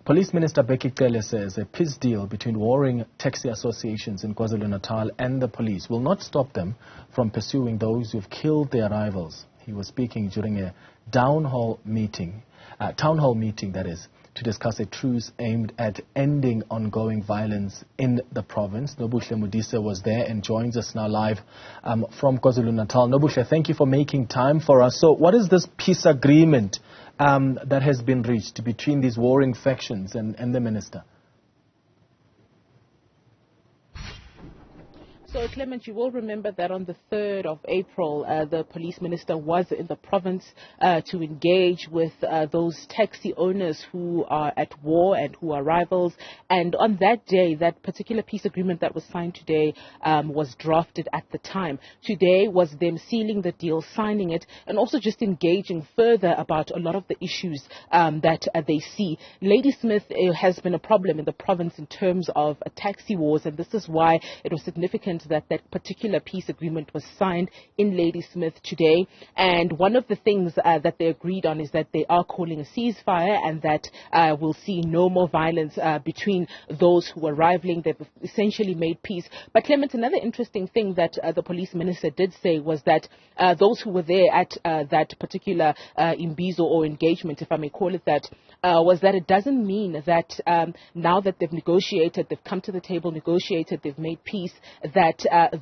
Police Minister Bheki Cele says a peace deal between warring taxi associations in KwaZulu-Natal and the police will not stop them from pursuing those who've killed their rivals. He was speaking during a town hall meeting that is, to discuss a truce aimed at ending ongoing violence in the province. Nobuhle Modise was there and joins us now live from KwaZulu-Natal. Nobuhle, thank you for making time for us. So what is this peace agreement that has been reached between these warring factions and the minister? So, Clement, you will remember that on the 3rd of April, the police minister was in the province to engage with those taxi owners who are at war and who are rivals. And on that day, that particular peace agreement that was signed today was drafted at the time. Today was them sealing the deal, signing it, and also just engaging further about a lot of the issues that they see. Ladysmith has been a problem in the province in terms of taxi wars, and this is why it was significant that particular peace agreement was signed in Ladysmith today. And one of the things that they agreed on is that they are calling a ceasefire and that we'll see no more violence between those who are rivaling. They've essentially made peace. But Clement, another interesting thing that the police minister did say was that those who were there at that particular imbizo or engagement, if I may call it that, was that it doesn't mean that now that they've negotiated, they've come to the table, negotiated, they've made peace, that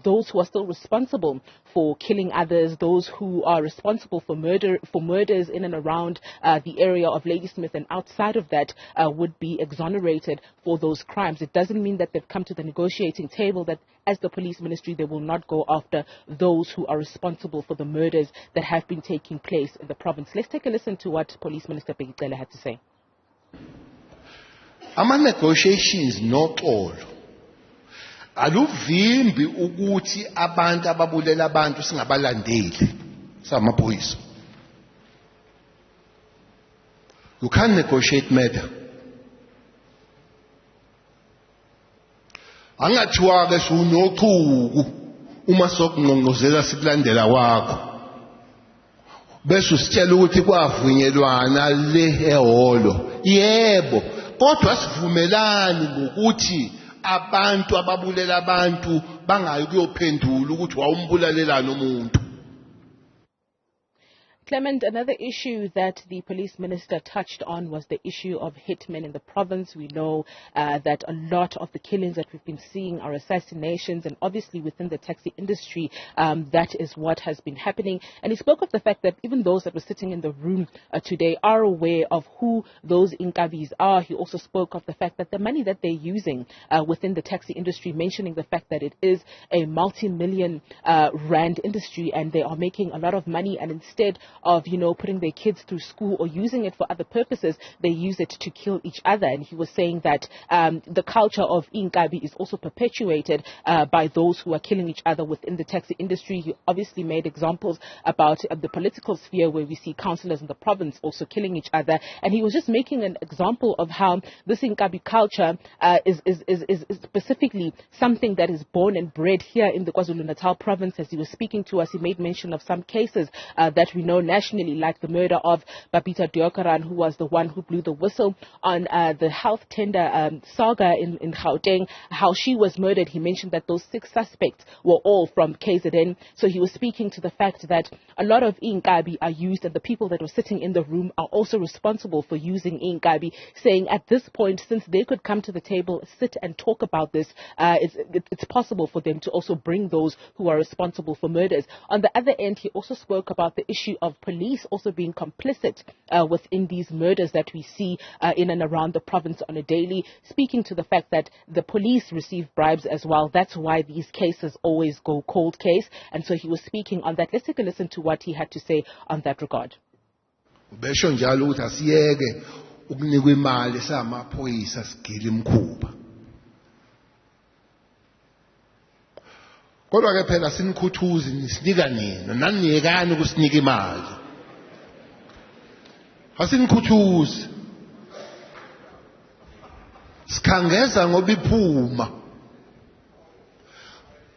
those who are still responsible for killing others, those who are responsible for murders in and around the area of Ladysmith and outside of that would be exonerated for those crimes. It doesn't mean that they've come to the negotiating table, that as the police ministry they will not go after those who are responsible for the murders that have been taking place in the province. Let's take a listen to what Police Minister Bheki Cele had to say. Ama-negotiations not all. Aluvimbi ukuthi abantu ababulela abantu singabalandeli samaphoyisa. You can't negotiate murder. Angathiwa ke sunochuku uma sokungqongqozela sikulandela wakho. Bese usitshela ukuthi kwavunyelwana le eholo. Yebo, kodwa sivumelani ngokuthi abantu ababulela abantu bangayi kuyophendula ukuthi wawumbulalelana umuntu. Clement, another issue that the police minister touched on was the issue of hitmen in the province. We know that a lot of the killings that we've been seeing are assassinations, and obviously within the taxi industry, that is what has been happening. And he spoke of the fact that even those that were sitting in the room today are aware of who those inkabis are. He also spoke of the fact that the money that they're using within the taxi industry, mentioning the fact that it is a multi-million rand industry and they are making a lot of money, and instead of, putting their kids through school or using it for other purposes, they use it to kill each other. And he was saying that the culture of inkabi is also perpetuated by those who are killing each other within the taxi industry. He obviously made examples about the political sphere where we see councillors in the province also killing each other. And he was just making an example of how this inkabi culture is specifically something that is born and bred here in the KwaZulu-Natal province. As he was speaking to us, he made mention of some cases that we know nationally, like the murder of Babita Deokaran, who was the one who blew the whistle on the health tender saga in Gauteng, how she was murdered. He mentioned that those 6 suspects were all from KZN. So he was speaking to the fact that a lot of inkabi are used, and the people that were sitting in the room are also responsible for using inkabi, saying at this point, since they could come to the table, sit and talk about this, it's possible for them to also bring those who are responsible for murders. On the other end, he also spoke about the issue of police also being complicit within these murders that we see in and around the province on a daily, speaking to the fact that the police receive bribes as well. That's why these cases always go cold case. And so he was speaking on that. Let's take a listen to what he had to say on that regard. Besho njalo ukuthi asiyeke ukunikwa imali samaphoyisa sigile imkhuba. Kodwa ke phela sinikhuthuzi nisinika nina naniyekani ukusinika imali. Asinikhuthuzi. Sikhangeza ngoba iphuma.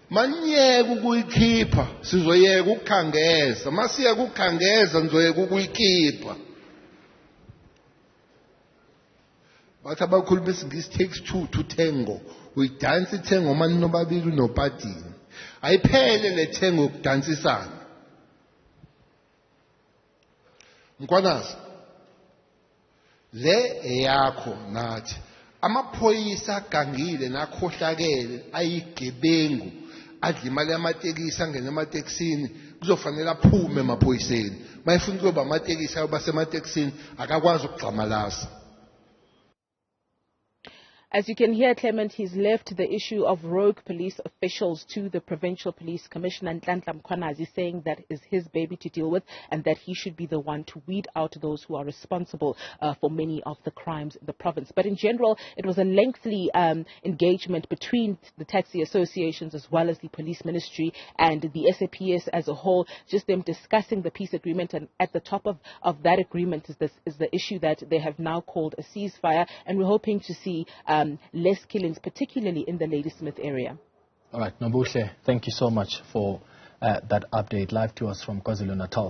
Manyeke ukuyikhipha sizoyeka ukukhangeza. Masiyeka ukukhangeza nizoyeka ukuyikhipha. bathi abakhuluma isingisi takes two to tango. Uyidansa ithengo uma ninobabili unopadini. Ayiphele le thengo yokudansisana. Mkwanazi, le eyakho nathi. Amaphoyisa agangile nakhohlakele ayigebengu adla imali yamatekisi angene ematekisini kuzofanele aphume emaphoyiseni. Mayifuna ukuba amatekisi ayo basematekisini akakwazi ukugxamalasa. As you can hear, Clement, he's left the issue of rogue police officials to the Provincial Police Commissioner, Nhlanhla Mkhwanazi, saying that is his baby to deal with and that he should be the one to weed out those who are responsible for many of the crimes in the province. But in general, it was a lengthy engagement between the taxi associations as well as the police ministry and the SAPS as a whole, just them discussing the peace agreement. And at the top of that agreement is the issue that they have now called a ceasefire. And we're hoping to see less killings, particularly in the Ladysmith area. All right, Nobuhle, thank you so much for that update live to us from KwaZulu-Natal.